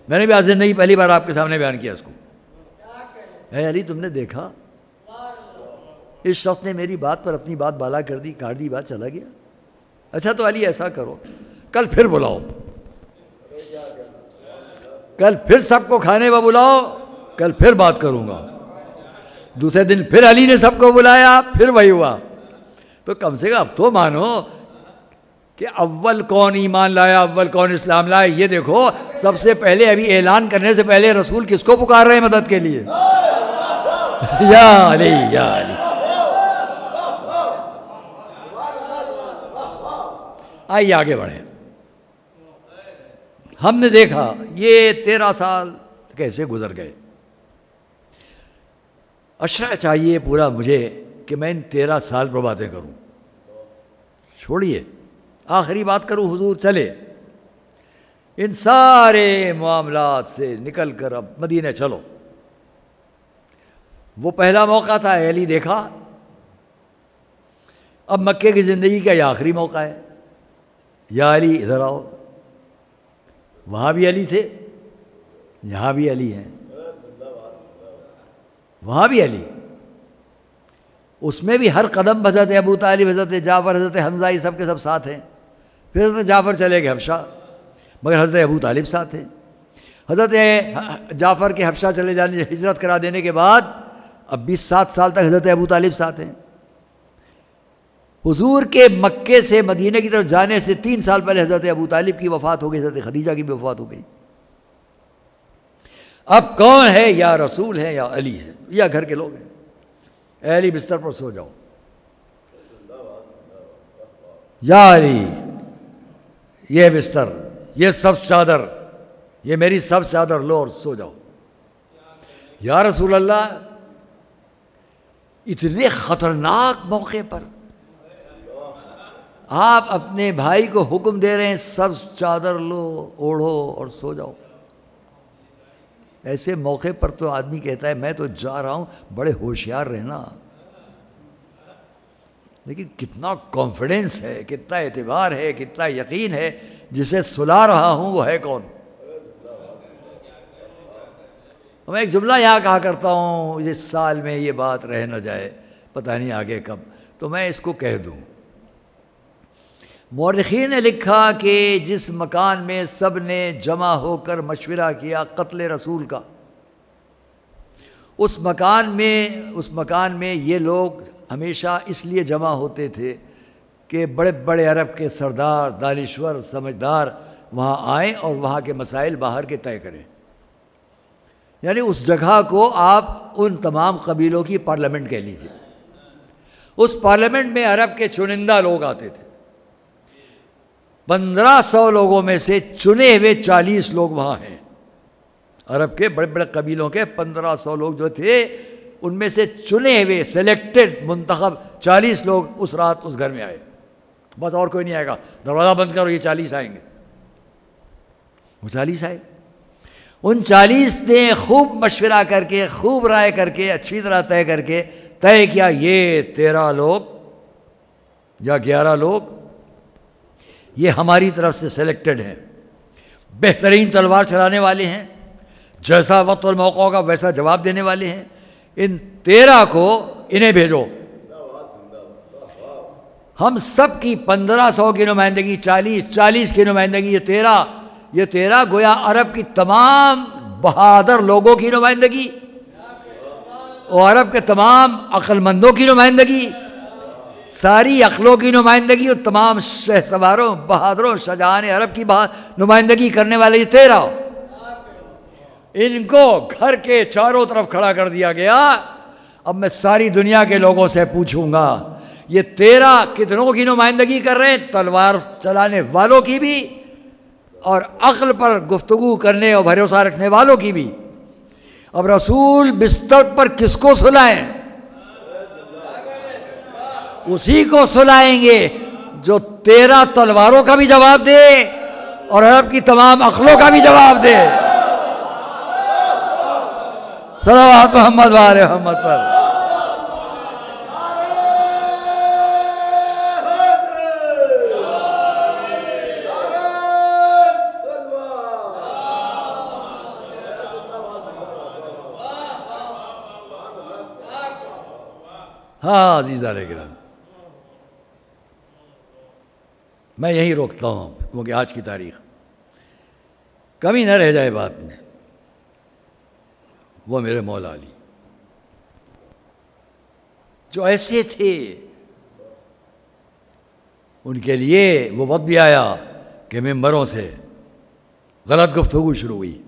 میں نے بھی آج زندگی پہلی بار آپ کے سامنے بیان کیا اس کو. اے علی تم نے دیکھا اس شخص نے میری بات پر اپنی بات بالا کر دی، کاٹ دی بات، چلا گیا. اچھا تو علی ایسا کرو، کل پھر بلاؤ، کل پھر سب کو کھانے پر بلاؤ، کل پھر بات کروں گا. دوسرے دن پھر علی نے سب کو بلایا، پھر وہی ہوا. تو کم سے کم اب تو مانو کہ اول کون ایمان لایا، اول کون اسلام لایا. یہ دیکھو سب سے پہلے ابھی اعلان کرنے سے پہلے رسول کس کو پکار رہے ہیں مدد کے لیے؟ یا علی یا علی. آئیے آگے بڑھیں. ہم نے دیکھا یہ 13 سال کیسے گزر گئے. اشرا چاہیے پورا مجھے کہ میں ان 13 سال پر باتیں کروں. چھوڑیے آخری بات کروں، حضور چلے. ان سارے معاملات سے نکل کر اب مدینہ چلو. وہ پہلا موقع تھا، اے علی دیکھا. اب مکے کی زندگی کا یہ آخری موقع ہے. یا علی ادھر آؤ. وہاں بھی علی تھے، یہاں بھی علی ہیں، وہاں بھی علی. اس میں بھی ہر قدم حضرت ابو طالب، حضرت جعفر، حضرت حمزہ، یہ سب کے سب ساتھ ہیں. پھر حضرت جعفر چلے گئے حبشہ، مگر حضرت ابو طالب ساتھ ہیں. حضرت جعفر کے حبشہ چلے جانے، ہجرت کرا دینے کے بعد اب 27 سال تک حضرت ابو طالب ساتھ ہیں. حضور کے مکے سے مدینہ کی طرف جانے سے 3 سال پہلے حضرت ابو طالب کی وفات ہو گئی، حضرت خدیجہ کی بھی وفات ہو گئی. اب کون ہے؟ یا رسول ہے یا علی ہے یا گھر کے لوگ ہیں. اے علی بستر پر سو جاؤ. یا علی یہ بستر، یہ سبز چادر، یہ میری سبز چادر لو اور سو جاؤ. یا رسول اللہ، اتنے خطرناک موقع پر آپ اپنے بھائی کو حکم دے رہے ہیں سبز چادر لو، اوڑھو اور سو جاؤ. ایسے موقع پر تو آدمی کہتا ہے میں تو جا رہا ہوں، بڑے ہوشیار رہنا. لیکن کتنا کانفیڈنس ہے، کتنا اعتبار ہے، کتنا یقین ہے. جسے سلا رہا ہوں وہ ہے کون؟ میں ایک جملہ یہاں کہا کرتا ہوں، اس سال میں یہ بات رہ نہ جائے، پتہ نہیں آگے کب، تو میں اس کو کہہ دوں. مورخین نے لکھا کہ جس مکان میں سب نے جمع ہو کر مشورہ کیا قتل رسول کا، اس مکان میں یہ لوگ ہمیشہ اس لیے جمع ہوتے تھے کہ بڑے بڑے عرب کے سردار، دانشور، سمجھدار وہاں آئیں اور وہاں کے مسائل باہر کے طے کریں. یعنی اس جگہ کو آپ ان تمام قبیلوں کی پارلیمنٹ کہہ لیجیے. اس پارلیمنٹ میں عرب کے چنندہ لوگ آتے تھے. 1500 لوگوں میں سے چنے ہوئے 40 لوگ وہاں ہیں. عرب کے بڑے بڑے قبیلوں کے 1500 لوگ جو تھے، ان میں سے چنے ہوئے سلیکٹڈ منتخب 40 لوگ اس رات اس گھر میں آئے. بس اور کوئی نہیں آئے گا، دروازہ بند کرو، یہ 40 آئیں گے. وہ 40 آئے. ان 40 نے خوب مشورہ کر کے، خوب رائے کر کے، اچھی طرح طے کیا یہ 13 لوگ یا 11 لوگ یہ ہماری طرف سے سلیکٹڈ ہیں، بہترین تلوار چلانے والے ہیں، جیسا وقت اور موقع ہوگا ویسا جواب دینے والے ہیں. ان 13 کو انہیں بھیجو. ہم سب کی 1500 کی نمائندگی، 40 کی نمائندگی، یہ 13 گویا عرب کی تمام بہادر لوگوں کی نمائندگی اور عرب کے تمام عقل مندوں کی نمائندگی، ساری عقلوں کی نمائندگی اور تمام شہ سواروں، بہادروں، شجاعان عرب کی نمائندگی کرنے والے یہ 13. ان کو گھر کے چاروں طرف کھڑا کر دیا گیا. اب میں ساری دنیا کے لوگوں سے پوچھوں گا یہ 13 کتنوں کی نمائندگی کر رہے ہیں؟ تلوار چلانے والوں کی بھی اور عقل پر گفتگو کرنے اور بھروسہ رکھنے والوں کی بھی. اب رسول بستر پر کس کو سلائیں؟ اسی کو سلائیں گے جو 13 تلواروں کا بھی جواب دے اور عرب کی تمام عقلوں کا بھی جواب دے. صلوات محمد و آل محمد پر. ہاں عزیزان کرام، میں یہیں روکتا ہوں کیونکہ آج کی تاریخ کمی نہ رہ جائے بات میں. وہ میرے مولا علی جو ایسے تھے، ان کے لیے وہ وقت بھی آیا کہ ممبروں سے غلط گفتگو شروع ہوئی.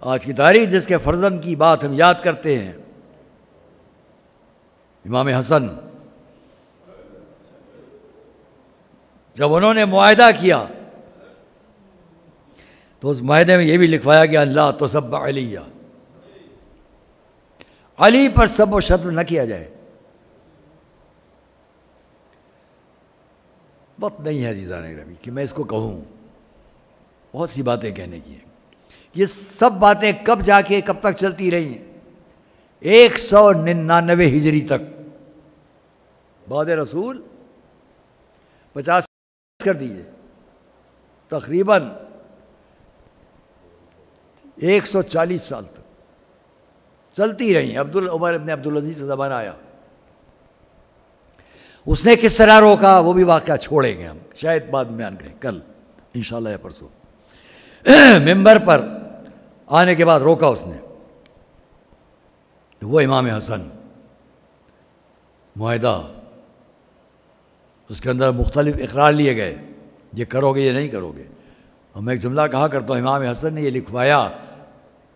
آج کی تاریخ جس کے فرزند کی بات ہم یاد کرتے ہیں، امام حسن، جب انہوں نے معاہدہ کیا تو اس معاہدے میں یہ بھی لکھوایا گیا اللہ تسب علیہ، علی پر سب و شتم نہ کیا جائے. وقت نہیں ہے عزیزان گرامی کہ میں اس کو کہوں، بہت سی باتیں کہنے کی ہیں. یہ سب باتیں کب جا کے کب تک چلتی رہی ہیں؟ 199 ہجری تک، بعد رسول 50 کر دیجیے، تقریباً 140 سال تک چلتی رہی. عمر ابن عبدالعزیز سے زمانہ آیا، اس نے کس طرح روکا وہ بھی واقعہ چھوڑیں گے ہم، شاید بعد میں بیان کریں کل انشاءاللہ یا پرسوں. ممبر پر آنے کے بعد روکا اس نے، تو وہ امام حسن معاہدہ، اس کے اندر مختلف اقرار لیے گئے، یہ کرو گے یہ نہیں کرو گے. اور میں ایک جملہ کہا کرتا ہوں، امام حسن نے یہ لکھوایا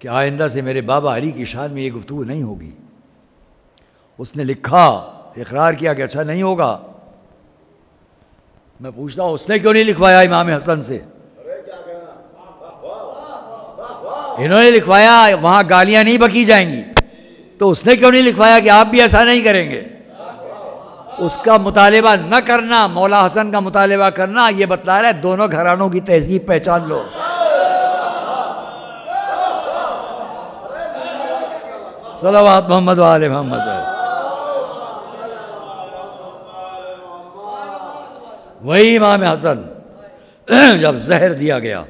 کہ آئندہ سے میرے بابا علی کی شان میں یہ گفتگو نہیں ہوگی. اس نے لکھا، اقرار کیا کہ اچھا نہیں ہوگا. میں پوچھتا ہوں اس نے کیوں نہیں لکھوایا امام حسن سے؟ انہوں نے لکھوایا وہاں گالیاں نہیں بکی جائیں گی، تو اس نے کیوں نہیں لکھوایا کہ آپ بھی ایسا نہیں کریں گے؟ اس کا مطالبہ نہ کرنا، مولا حسن کا مطالبہ کرنا، یہ بتلا رہا ہے دونوں گھرانوں کی تہذیب پہچان لو. صلوات محمد و آل محمد. وہی امام حسن جب زہر دیا گیا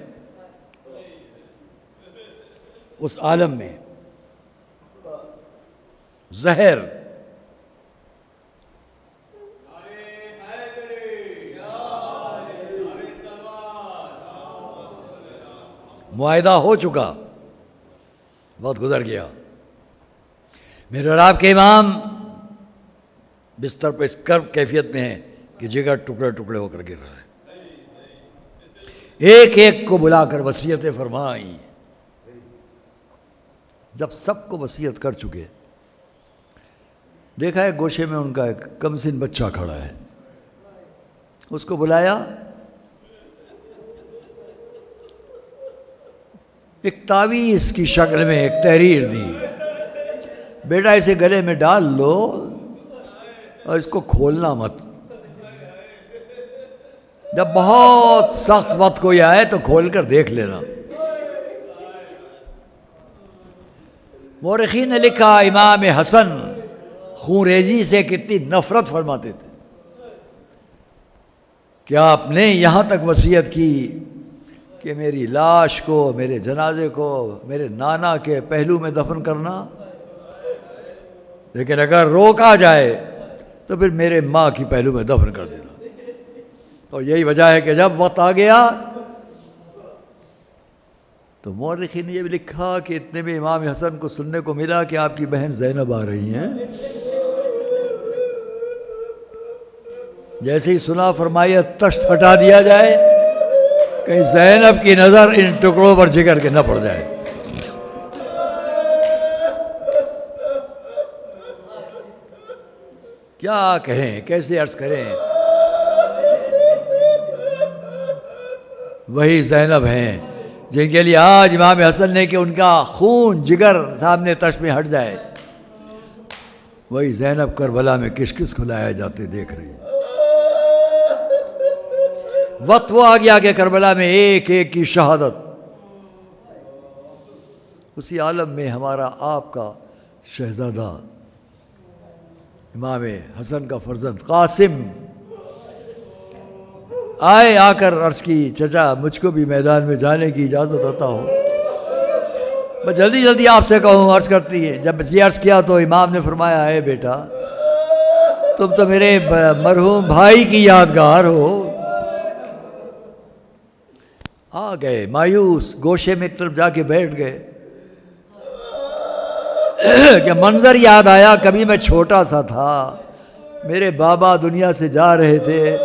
اس عالم میں، زہر معاہدہ ہو چکا، وقت گزر گیا، میرے اور آپ کے امام بستر پہ اس کرب کیفیت میں ہیں کہ جگر ٹکڑے ٹکڑے ہو کر گر رہا ہے. ایک ایک کو بلا کر وصیتیں فرمائیں. جب سب کو وصیت کر چکے، دیکھا ہے گوشے میں ان کا ایک کم سن بچہ کھڑا ہے، اس کو بلایا، ایک تعویذ کی شکل میں ایک تحریر دی، بیٹا اسے گلے میں ڈال لو اور اس کو کھولنا مت، جب بہت سخت وقت کوئی آئے تو کھول کر دیکھ لینا. مورخین نے لکھا امام حسن خون ریزی سے کتنی نفرت فرماتے تھے کہ آپ نے یہاں تک وصیت کی کہ میری لاش کو، میرے جنازے کو میرے نانا کے پہلو میں دفن کرنا، لیکن اگر روکا جائے تو پھر میرے ماں کی پہلو میں دفن کر دینا. اور یہی وجہ ہے کہ جب وقت آ گیا تو مورخین نے یہ بھی لکھا کہ اتنے میں امام حسن کو سننے کو ملا کہ آپ کی بہن زینب آ رہی ہیں. جیسے ہی سنا فرمایا تشت ہٹا دیا جائے، کہیں زینب کی نظر ان ٹکڑوں پر جگر کے نہ پڑ جائے. کیا کہیں، کیسے عرض کریں؟ وہی زینب ہیں جن کے لیے آج امام حسن نے کہ ان کا خون جگر سامنے تشت میں ہٹ جائے. وہی زینب کربلا میں کس کس کو لایا جاتے دیکھ رہی. وقت وہ آ گیا کہ کربلا میں ایک ایک کی شہادت. اسی عالم میں ہمارا آپ کا شہزادہ امام حسن کا فرزند قاسم آئے، آ کر عرض کی چچا مجھ کو بھی میدان میں جانے کی اجازت عطا ہو. میں جلدی جلدی آپ سے کہوں، عرض کرتی ہے. جب یہ عرض کیا تو امام نے فرمایا ہے بیٹا تم تو میرے مرحوم بھائی کی یادگار ہو. آ گئے مایوس، گوشے میں ایک طرف جا کے بیٹھ گئے کہ منظر یاد آیا. کبھی میں چھوٹا سا تھا، میرے بابا دنیا سے جا رہے تھے،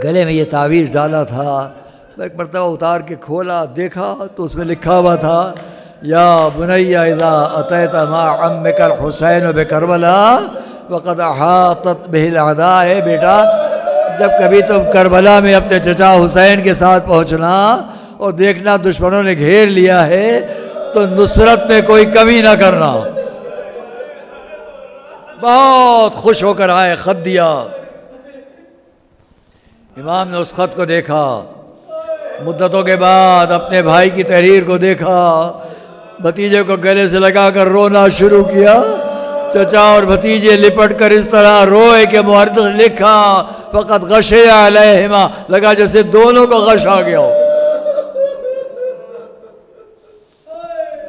گلے میں یہ تعویذ ڈالا تھا. میں ایک مرتبہ اتار کے کھولا، دیکھا تو اس میں لکھا ہوا تھا یا بنی اذا اتیت مع عمک الحسین بکربلا وقد احاطت به الاعداء. بیٹا جب کبھی تم کربلا میں اپنے چچا حسین کے ساتھ پہنچنا اور دیکھنا دشمنوں نے گھیر لیا ہے تو نصرت میں کوئی کمی نہ کرنا. بہت خوش ہو کر آئے، خط دیا. امام نے اس خط کو دیکھا، مدتوں کے بعد اپنے بھائی کی تحریر کو دیکھا بھتیجے کو گلے سے لگا کر رونا شروع کیا. چچا اور بھتیجے لپٹ کر اس طرح روئے کہ مورخ لکھا فقط غشی علیہما، لگا جیسے دونوں کو غش آ گیا ہو.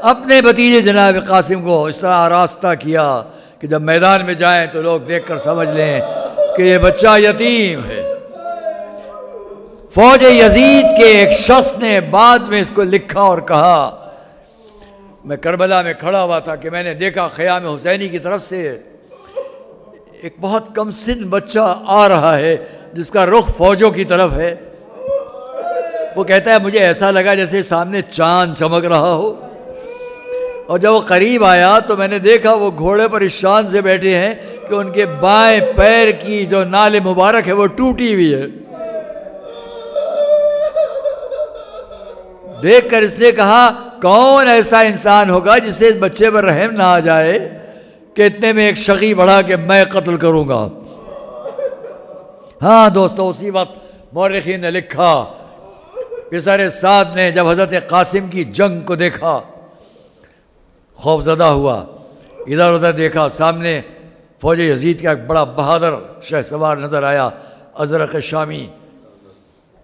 اپنے بھتیجے جناب قاسم کو اس طرح آراستہ کیا کہ جب میدان میں جائیں تو لوگ دیکھ کر سمجھ لیں کہ یہ بچہ یتیم ہے. فوج یزید کے ایک شخص نے بعد میں اس کو لکھا اور کہا، میں کربلا میں کھڑا ہوا تھا کہ میں نے دیکھا خیام حسینی کی طرف سے ایک بہت کم سن بچہ آ رہا ہے جس کا رخ فوجوں کی طرف ہے. وہ کہتا ہے مجھے ایسا لگا جیسے سامنے چاند چمک رہا ہو، اور جب وہ قریب آیا تو میں نے دیکھا وہ گھوڑے پر اس شان سے بیٹھے ہیں کہ ان کے بائیں پیر کی جو نال مبارک ہے وہ ٹوٹی ہوئی ہے. دیکھ کر اس نے کہا کون ایسا انسان ہوگا جسے اس بچے پر رحم نہ آ جائے کہ اتنے میں ایک شقی بڑھا کہ میں قتل کروں گا. ہاں دوستو، اسی وقت مورخین نے لکھا پسر سعد نے جب حضرت قاسم کی جنگ کو دیکھا خوف زدہ ہوا. ادھر ادھر دیکھا، سامنے فوج یزید کا ایک بڑا بہادر شہ سوار نظر آیا، ازرق شامی.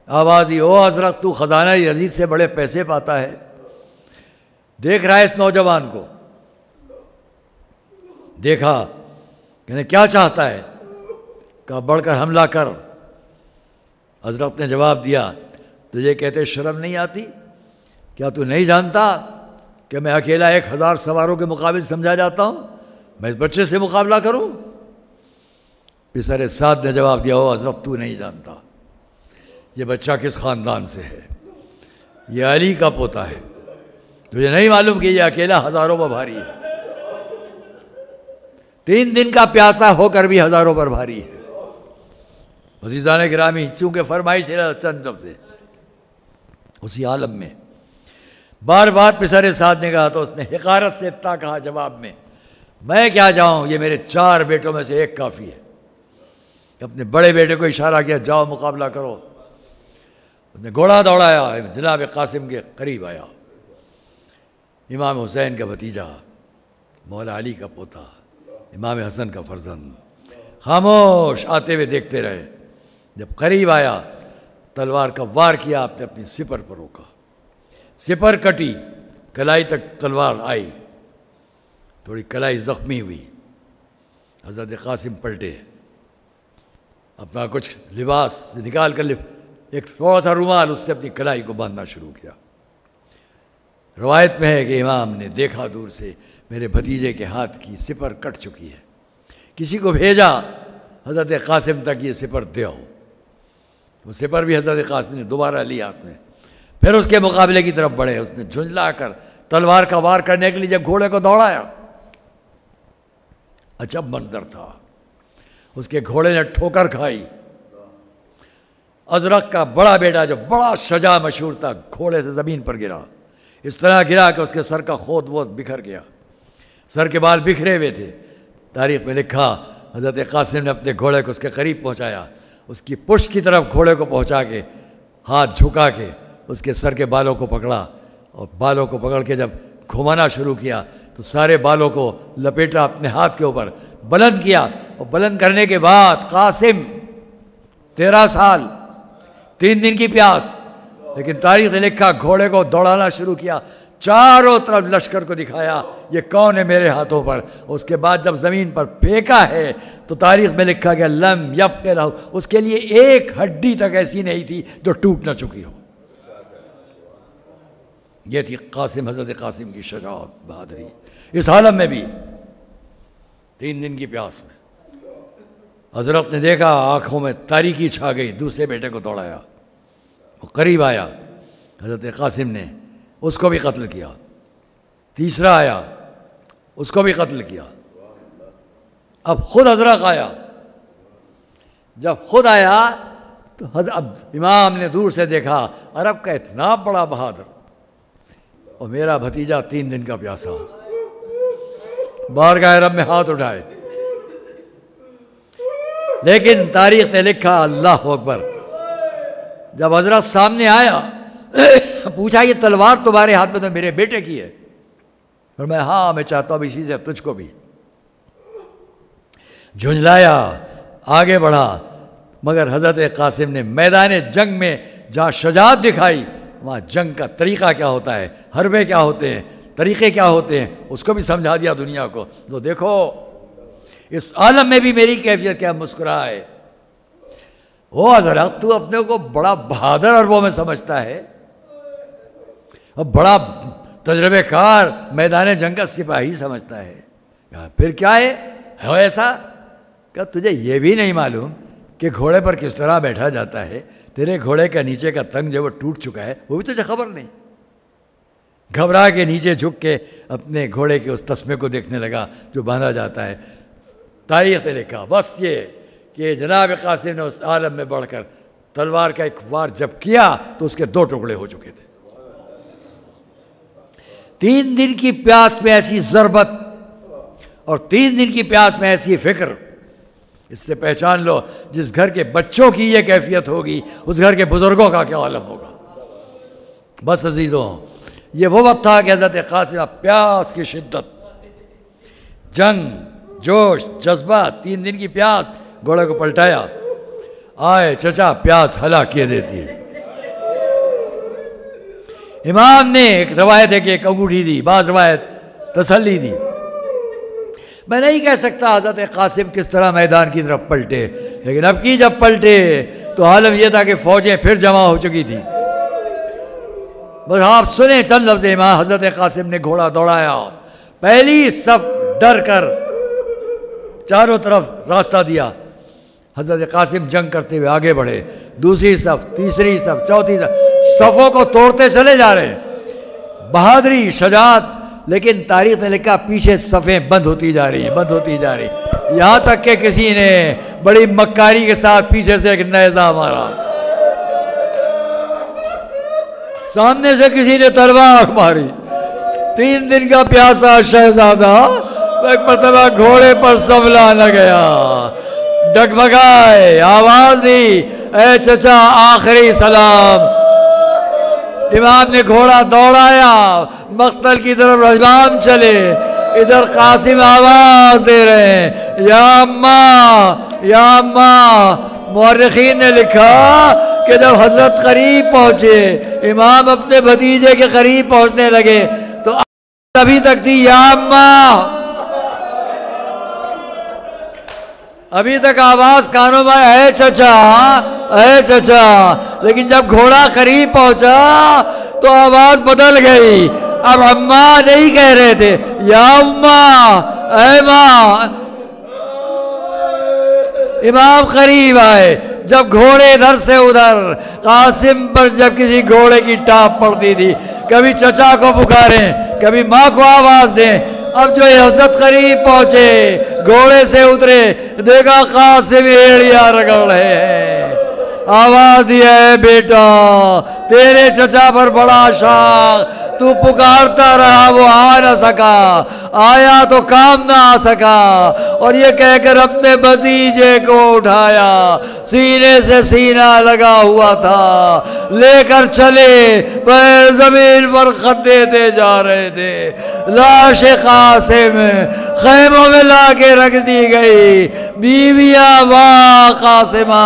آواز دی، او ازرق، تو خزانہ یزید سے بڑے پیسے پاتا ہے. دیکھ رہا ہے اس نوجوان کو، دیکھا کہ کیا چاہتا ہے، کہا بڑھ کر حملہ کر. ازرق نے جواب دیا، تجھے کہتے شرم نہیں آتی؟ کیا تو نہیں جانتا کہ میں اکیلا 1000 سواروں کے مقابل سمجھا جاتا ہوں؟ میں اس بچے سے مقابلہ کروں؟ پسر سعد نے جواب دیا، او حضرت تو نہیں جانتا یہ بچہ کس خاندان سے ہے، یہ علی کا پوتا ہے. تجھے نہیں معلوم کہ یہ اکیلا ہزاروں پر بھاری ہے، 3 دن کا پیاسا ہو کر بھی ہزاروں پر بھاری ہے. عزیزان گرامی، چونکہ فرمائش ہے چند لفظ سے اسی عالم میں بار بار پسر سعد نے کہا تو اس نے حقارت سے اتنا کہا جواب میں کیا جاؤں، یہ میرے 4 بیٹوں میں سے ایک کافی ہے. اپنے بڑے بیٹے کو اشارہ کیا، جاؤ مقابلہ کرو. اس نے گھوڑا دوڑایا، جناب قاسم کے قریب آیا. امام حسین کا بھتیجا، مولا علی کا پوتا، امام حسن کا فرزند، خاموش آتے ہوئے دیکھتے رہے. جب قریب آیا تلوار کا وار کیا، آپ نے اپنی سپر پر روکا، سپر کٹی، کلائی تک تلوار آئی، تھوڑی کلائی زخمی ہوئی. حضرت قاسم پلٹے، اپنا کچھ لباس نکال کر ایک تھوڑا سا رومال اس سے اپنی کلائی کو باندھنا شروع کیا. روایت میں ہے کہ امام نے دیکھا دور سے میرے بھتیجے کے ہاتھ کی سپر کٹ چکی ہے، کسی کو بھیجا حضرت قاسم تک یہ سپر دے آؤ. وہ سپر بھی حضرت قاسم نے دوبارہ لی ہاتھ میں، پھر اس کے مقابلے کی طرف بڑھے. اس نے جھنجلا کر تلوار کا وار کرنے کے لیے جب گھوڑے کو دوڑایا، عجب منظر تھا. اس کے گھوڑے نے ٹھوکر کھائی. ازرق کا بڑا بیٹا جو بڑا شجاع مشہور تھا، گھوڑے سے زمین پر گرا. اس طرح گرا کہ اس کے سر کا خود وہ بکھر گیا، سر کے بال بکھرے ہوئے تھے. تاریخ میں لکھا حضرت قاسم نے اپنے گھوڑے کو اس کے قریب پہنچایا، اس کی پشت کی طرف گھوڑے کو پہنچا کے ہاتھ جھکا کے اس کے سر کے بالوں کو پکڑا، اور بالوں کو پکڑ کے جب گھمانا شروع کیا تو سارے بالوں کو لپیٹا اپنے ہاتھ کے اوپر، بلند کیا. اور بلند کرنے کے بعد قاسم 13 سال 3 دن کی پیاس، لیکن تاریخ نے لکھا گھوڑے کو دوڑانا شروع کیا، چاروں طرف لشکر کو دکھایا یہ کون ہے میرے ہاتھوں پر. اس کے بعد جب زمین پر پھینکا ہے تو تاریخ میں لکھا گیا لم یبق لہ، اس کے لیے ایک ہڈی تک ایسی نہیں تھی جو ٹوٹ نہ چکی ہو. یہ تھی قاسم، حضرت قاسم کی شجاعت، بہادری. اس عالم میں بھی 3 دن کی پیاس میں ازرق نے دیکھا، آنکھوں میں تاریکی چھا گئی. دوسرے بیٹے کو دوڑایا، وہ قریب آیا، حضرت قاسم نے اس کو بھی قتل کیا. تیسرا آیا، اس کو بھی قتل کیا. اب خود ازرق آیا. جب خود آیا تو اب امام نے دور سے دیکھا، عرب کا اتنا بڑا بہادر اور میرا بھتیجا 3 دن کا پیاسا، بارگاہ رب میں ہاتھ اٹھائے. لیکن تاریخ نے لکھا اللہ اکبر، جب حضرت سامنے آیا پوچھا یہ تلوار تمہارے ہاتھ میں تو میرے بیٹے کی ہے. فرمایا ہاں میں چاہتا ہوں اسی سے تجھ کو بھی. جھنجلایا، آگے بڑھا، مگر حضرت قاسم نے میدان جنگ میں جہاں شجاعت دکھائی وہاں جنگ کا طریقہ کیا ہوتا ہے، حربے کیا ہوتے ہیں، طریقے کیا ہوتے ہیں، اس کو بھی سمجھا دیا دنیا کو. تو دیکھو اس عالم میں بھی میری کیفیت کیا، مسکرائے. او حضرت تو اپنے کو بڑا بہادر عربوں میں سمجھتا ہے، اور بڑا تجربے کار میدان جنگ کا سپاہی سمجھتا ہے. پھر کیا ہے ایسا کہ تجھے یہ بھی نہیں معلوم کہ گھوڑے پر کس طرح بیٹھا جاتا ہے، تیرے گھوڑے کا نیچے کا تنگ جو وہ ٹوٹ چکا ہے وہ بھی تجھے خبر نہیں. گھبرا کے نیچے جھک کے اپنے گھوڑے کے اس تسمے کو دیکھنے لگا جو باندھا جاتا ہے. تاریخ نے لکھا بس یہ کہ جناب قاسم نے اس عالم میں بڑھ کر تلوار کا ایک وار جب کیا تو اس کے 2 ٹکڑے ہو چکے تھے. 3 دن کی پیاس میں ایسی ضربت اور 3 دن کی پیاس میں ایسی فکر. اس سے پہچان لو جس گھر کے بچوں کی یہ کیفیت ہوگی اس گھر کے بزرگوں کا کیا عالم ہوگا. بس عزیزوں یہ وہ وقت تھا کہ حضرت قاسم پیاس کی شدت، جنگ، جوش، جذبہ، 3 دن کی پیاس، گھوڑے کو پلٹایا. آئے چچا پیاس ہلاک کیے دیتی ہے. امام نے ایک روایت ہے کہ ایک انگوٹھی دی، بعض روایت تسلی دی. میں نہیں کہہ سکتا حضرت قاسم کس طرح میدان کی طرف پلٹے، لیکن اب کی جب پلٹے تو حالم یہ تھا کہ فوجیں پھر جمع ہو چکی تھی. بس آپ سنیں چند لفظ امام. حضرت قاسم نے گھوڑا دوڑایا، پہلی صف ڈر کر چاروں طرف راستہ دیا. حضرت قاسم جنگ کرتے ہوئے آگے بڑھے، دوسری صف، تیسری صف، چوتھی صف، صفوں کو توڑتے چلے جا رہے. بہادری، شجاعت. لیکن تاریخ نے لکھا پیچھے صفیں بند ہوتی جا رہی ہیں، بند ہوتی جا رہی، یہاں تک کہ کسی نے بڑی مکاری کے ساتھ پیچھے سے ایک نیزہ مارا، سامنے سے کسی نے تلوار ماری. 3 دن کا پیاسا شہزادہ ایک مرتبہ گھوڑے پر سنبھلا نہ گیا، ڈگمگائے، آواز دی، اے چچا آخری سلام. امام نے گھوڑا دوڑایا، مقتل کی طرف امام چلے. ادھر قاسم آواز دے رہے ہیں یا اماں، یا اماں. مورخین نے لکھا کہ جب حضرت قریب پہنچے، امام اپنے بھتیجے کے قریب پہنچنے لگے تو ابھی تک تھی یا اماں، ابھی تک آواز کانوں میں اے چچا، اے چچا. لیکن جب گھوڑا قریب پہنچا تو آواز بدل گئی. اب اماں نہیں کہہ رہے تھے، یا اماں، اے ماں. امام قریب آئے. جب گھوڑے ادھر سے ادھر، قاسم پر جب کسی گھوڑے کی ٹاپ پڑتی تھی کبھی چچا کو پکاریں، کبھی ماں کو آواز دیں. اب جو حضرت قریب پہنچے، گھوڑے سے اترے، دیکھا قاسم ایڑیاں رگڑ رہے ہیں. آواز دیا ہے بیٹا تیرے چچا پر بڑا شوق، تو پکارتا رہا وہ آ نہ سکا، آیا تو کام نہ آ سکا. اور یہ کہہ کر اپنے بھتیجے کو اٹھایا، سینے سے سینہ لگا ہوا تھا، لے کر چلے، پیر زمین پر خط دیتے جا رہے تھے. لاش قاسم خیموں میں لا کے رکھ دی گئی. بیویاں واہ قاسمہ،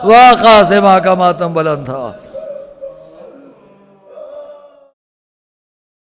واہ قاسمہ کا ماتم بلند تھا.